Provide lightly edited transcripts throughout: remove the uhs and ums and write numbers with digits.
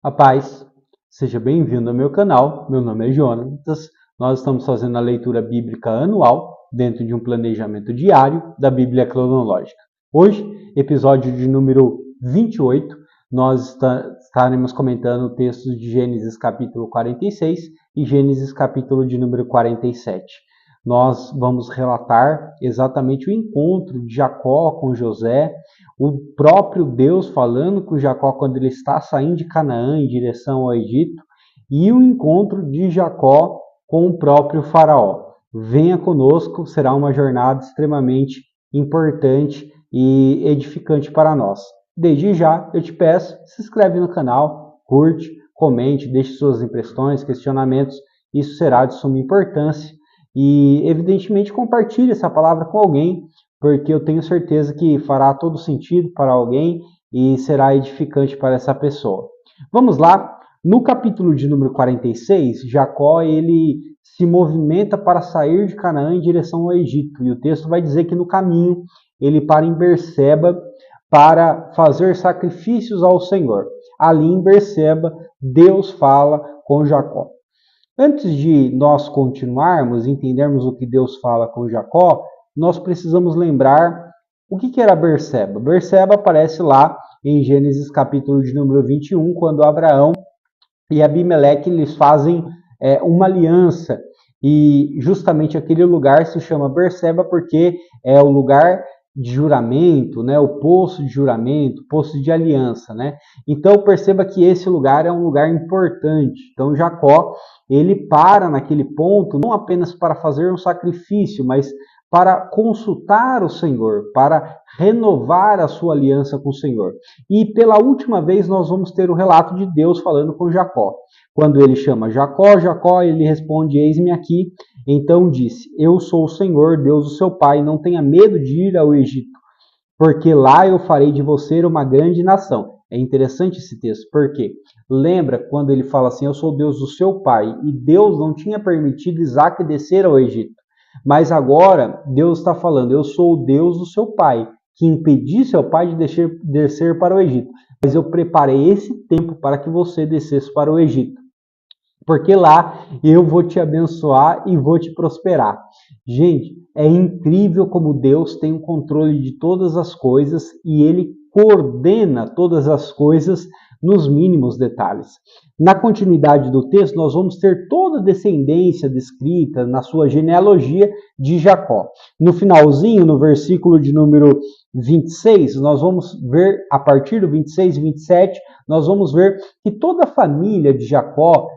A paz, seja bem-vindo ao meu canal. Meu nome é Jonatas. Nós estamos fazendo a leitura bíblica anual dentro de um planejamento diário da Bíblia Cronológica. Hoje, episódio de número 28, nós estaremos comentando textos de Gênesis capítulo 46 e Gênesis capítulo de número 47. Nós vamos relatar exatamente o encontro de Jacó com José, o próprio Deus falando com Jacó quando ele está saindo de Canaã em direção ao Egito, e o encontro de Jacó com o próprio Faraó. Venha conosco, será uma jornada extremamente importante e edificante para nós. Desde já, eu te peço, se inscreve no canal, curte, comente, deixe suas impressões, questionamentos, isso será de suma importância. E, evidentemente, compartilhe essa palavra com alguém, porque eu tenho certeza que fará todo sentido para alguém e será edificante para essa pessoa. Vamos lá, no capítulo de número 46, Jacó ele se movimenta para sair de Canaã em direção ao Egito, e o texto vai dizer que no caminho ele para em Berseba para fazer sacrifícios ao Senhor. Ali em Berseba, Deus fala com Jacó. Antes de nós continuarmos, entendermos o que Deus fala com Jacó, nós precisamos lembrar o que era Berseba. Berseba aparece lá em Gênesis capítulo de número 21, quando Abraão e Abimeleque eles fazem uma aliança. E justamente aquele lugar se chama Berseba porque é o lugar de juramento, né? O poço de juramento, poço de aliança, né? Então perceba que esse lugar é um lugar importante. Então Jacó, ele para naquele ponto não apenas para fazer um sacrifício, mas para consultar o Senhor, para renovar a sua aliança com o Senhor. E pela última vez nós vamos ter o relato de Deus falando com Jacó. Quando ele chama Jacó, Jacó, ele responde, eis-me aqui. Então disse, eu sou o Senhor, Deus do seu pai, não tenha medo de ir ao Egito, porque lá eu farei de você uma grande nação. É interessante esse texto, porque lembra quando ele fala assim, eu sou Deus do seu pai, e Deus não tinha permitido Isaac descer ao Egito. Mas agora Deus está falando, eu sou o Deus do seu pai, que impedi seu pai de descer para o Egito. Mas eu preparei esse tempo para que você descesse para o Egito. Porque lá eu vou te abençoar e vou te prosperar. Gente, é incrível como Deus tem o controle de todas as coisas e Ele coordena todas as coisas nos mínimos detalhes. Na continuidade do texto, nós vamos ter toda a descendência descrita na sua genealogia de Jacó. No finalzinho, no versículo de número 26, nós vamos ver, a partir do 26 e 27, nós vamos ver que toda a família de Jacó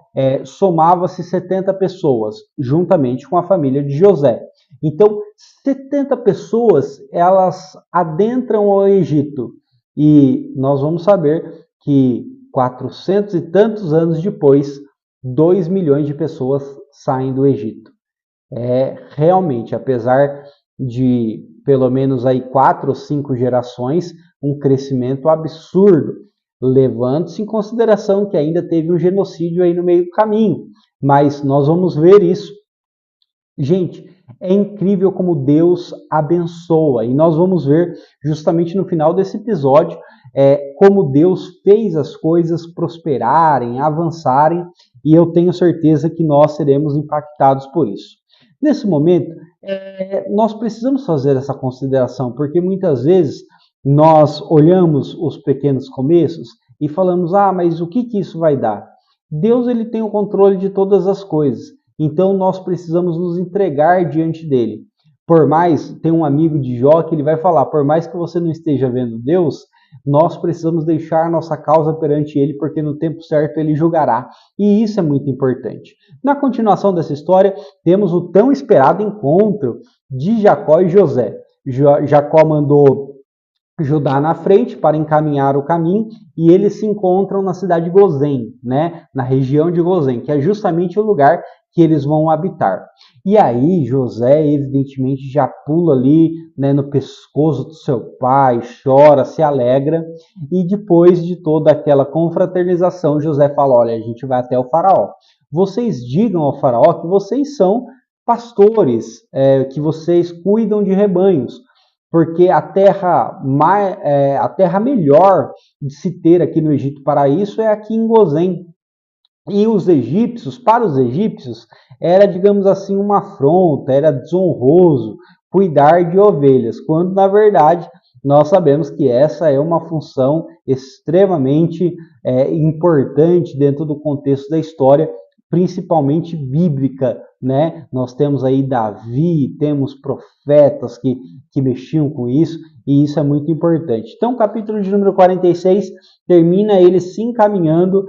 somava-se 70 pessoas, juntamente com a família de José. Então, 70 pessoas, elas adentram ao Egito. E nós vamos saber que 400 e tantos anos depois, 2 milhões de pessoas saem do Egito. Realmente, apesar de pelo menos aí 4 ou 5 gerações, um crescimento absurdo, levando-se em consideração que ainda teve um genocídio aí no meio do caminho. Mas nós vamos ver isso. Gente, é incrível como Deus abençoa. E nós vamos ver justamente no final desse episódio como Deus fez as coisas prosperarem, avançarem. E eu tenho certeza que nós seremos impactados por isso. Nesse momento, nós precisamos fazer essa consideração, porque muitas vezes nós olhamos os pequenos começos e falamos, mas o que isso vai dar? Deus ele tem o controle de todas as coisas, então nós precisamos nos entregar diante dele. Por mais, tem um amigo de Jó que ele vai falar, por mais que você não esteja vendo Deus, nós precisamos deixar nossa causa perante ele, porque no tempo certo ele julgará. E isso é muito importante. Na continuação dessa história, temos o tão esperado encontro de Jacó e José. Jacó mandou Judá na frente para encaminhar o caminho e eles se encontram na cidade de Gozém, né? Na região de Gozém, que é justamente o lugar que eles vão habitar. E aí José, evidentemente, já pula ali, né, no pescoço do seu pai, chora, se alegra, e depois de toda aquela confraternização, José fala, olha, a gente vai até o faraó. Vocês digam ao faraó que vocês são pastores, que vocês cuidam de rebanhos, porque a terra melhor de se ter aqui no Egito para isso é aqui em Gozém. E os egípcios, para os egípcios, era, digamos assim, uma afronta, era desonroso cuidar de ovelhas, quando na verdade nós sabemos que essa é uma função extremamente importante dentro do contexto da história, principalmente bíblica, né? Nós temos aí Davi, temos profetas que mexiam com isso, e isso é muito importante. Então, o capítulo de número 46 termina ele se encaminhando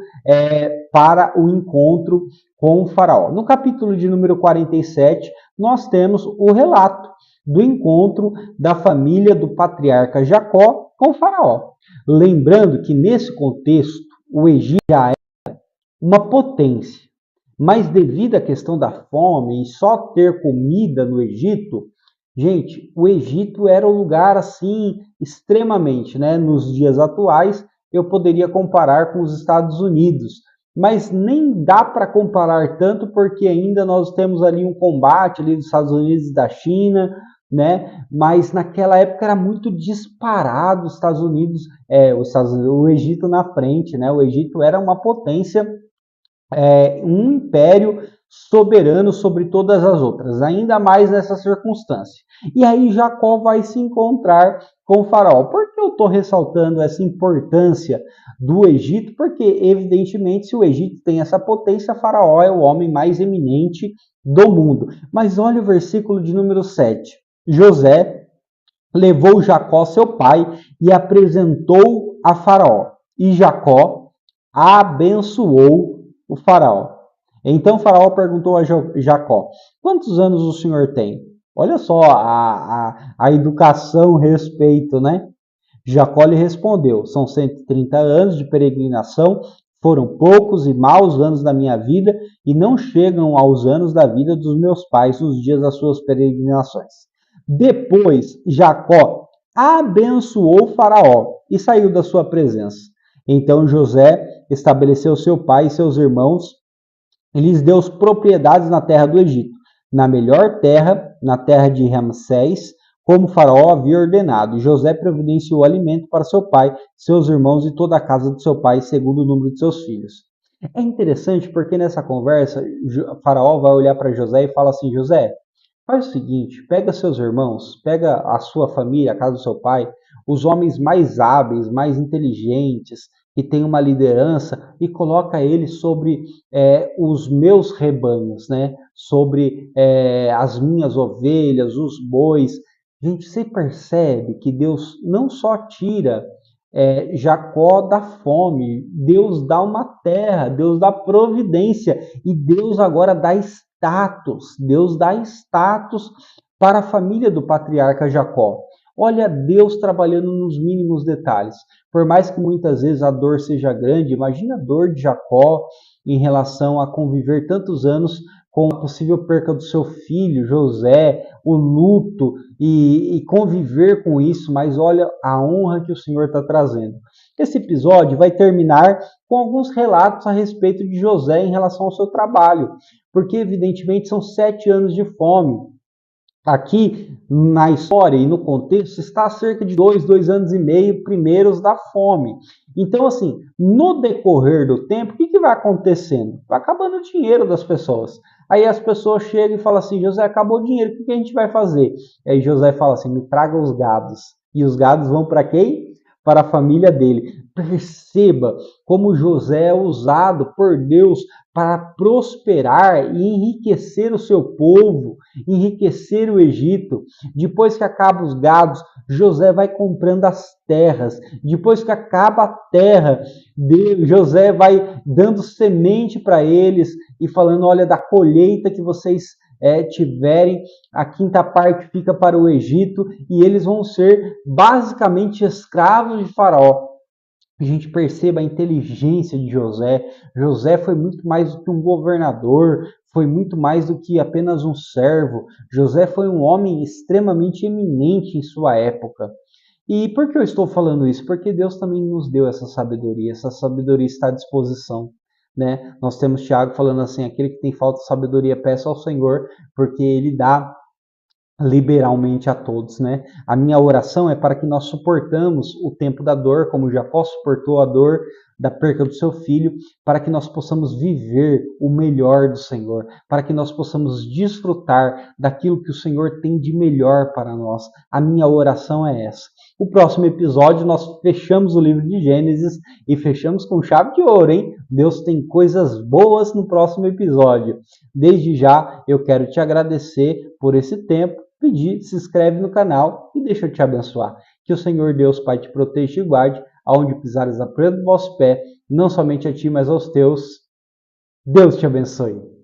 para o encontro com o faraó. No capítulo de número 47, nós temos o relato do encontro da família do patriarca Jacó com o faraó. Lembrando que nesse contexto, o Egito já era uma potência, mas devido à questão da fome e só ter comida no Egito, gente, o Egito era um lugar assim extremamente, né? Nos dias atuais, eu poderia comparar com os Estados Unidos, mas nem dá para comparar tanto porque ainda nós temos ali um combate ali dos Estados Unidos e da China, né? Mas naquela época era muito disparado os Estados Unidos, o Egito na frente, né? O Egito era uma potência, um império soberano sobre todas as outras, ainda mais nessa circunstância. E aí Jacó vai se encontrar com o faraó. Por que eu estou ressaltando essa importância do Egito? Porque, evidentemente, se o Egito tem essa potência, faraó é o homem mais eminente do mundo. Mas olha o versículo de número 7. José levou Jacó, seu pai, e apresentou a faraó. E Jacó abençoou o faraó. Então o faraó perguntou a Jacó: quantos anos o senhor tem? Olha só a educação, respeito, né? Jacó lhe respondeu: são 130 anos de peregrinação, foram poucos e maus anos da minha vida e não chegam aos anos da vida dos meus pais nos dias das suas peregrinações. Depois Jacó abençoou o faraó e saiu da sua presença. Então José estabeleceu seu pai e seus irmãos e lhes deu propriedades na terra do Egito, na melhor terra, na terra de Ramsés, como o faraó havia ordenado. E José providenciou alimento para seu pai, seus irmãos e toda a casa de seu pai, segundo o número de seus filhos. É interessante porque nessa conversa, o faraó vai olhar para José e fala assim: José, faz o seguinte, pega seus irmãos, pega a sua família, a casa do seu pai, os homens mais hábeis, mais inteligentes, que têm uma liderança, e coloca eles sobre os meus rebanhos, né? Sobre as minhas ovelhas, os bois. Gente, você percebe que Deus não só tira Jacó da fome, Deus dá uma terra, Deus dá providência, e Deus agora dá status, Deus dá status para a família do patriarca Jacó. Olha Deus trabalhando nos mínimos detalhes. Por mais que muitas vezes a dor seja grande, imagina a dor de Jacó em relação a conviver tantos anos com a possível perca do seu filho, José, o luto e conviver com isso, mas olha a honra que o Senhor está trazendo. Esse episódio vai terminar com alguns relatos a respeito de José em relação ao seu trabalho, porque evidentemente são 7 anos de fome. Aqui na história e no contexto está cerca de 2 anos e meio primeiros da fome. Então, assim, no decorrer do tempo, o que vai acontecendo? Vai acabando o dinheiro das pessoas. Aí as pessoas chegam e falam assim: José, acabou o dinheiro, o que a gente vai fazer? Aí José fala assim: me traga os gados. E os gados vão para quem? Para a família dele. Perceba como José é usado por Deus para prosperar e enriquecer o seu povo, enriquecer o Egito. Depois que acaba os gados, José vai comprando as terras. Depois que acaba a terra, José vai dando semente para eles e falando: olha, da colheita que vocês tiverem, a quinta parte fica para o Egito, e eles vão ser basicamente escravos de Faraó. A gente perceba a inteligência de José. José foi muito mais do que um governador, foi muito mais do que apenas um servo. José foi um homem extremamente eminente em sua época. E por que eu estou falando isso? Porque Deus também nos deu essa sabedoria está à disposição. Né? Nós temos Tiago falando assim: aquele que tem falta de sabedoria, peça ao Senhor, porque Ele dá liberalmente a todos, né? A minha oração é para que nós suportamos o tempo da dor, como Jacó suportou a dor da perca do seu filho, para que nós possamos viver o melhor do Senhor, para que nós possamos desfrutar daquilo que o Senhor tem de melhor para nós. A minha oração é essa. O próximo episódio nós fechamos o livro de Gênesis e fechamos com chave de ouro, hein? Deus tem coisas boas no próximo episódio. Desde já eu quero te agradecer por esse tempo, pedir, se inscreve no canal e deixa eu te abençoar. Que o Senhor Deus Pai te proteja e guarde, aonde pisares a planta do vosso pé, não somente a ti, mas aos teus. Deus te abençoe.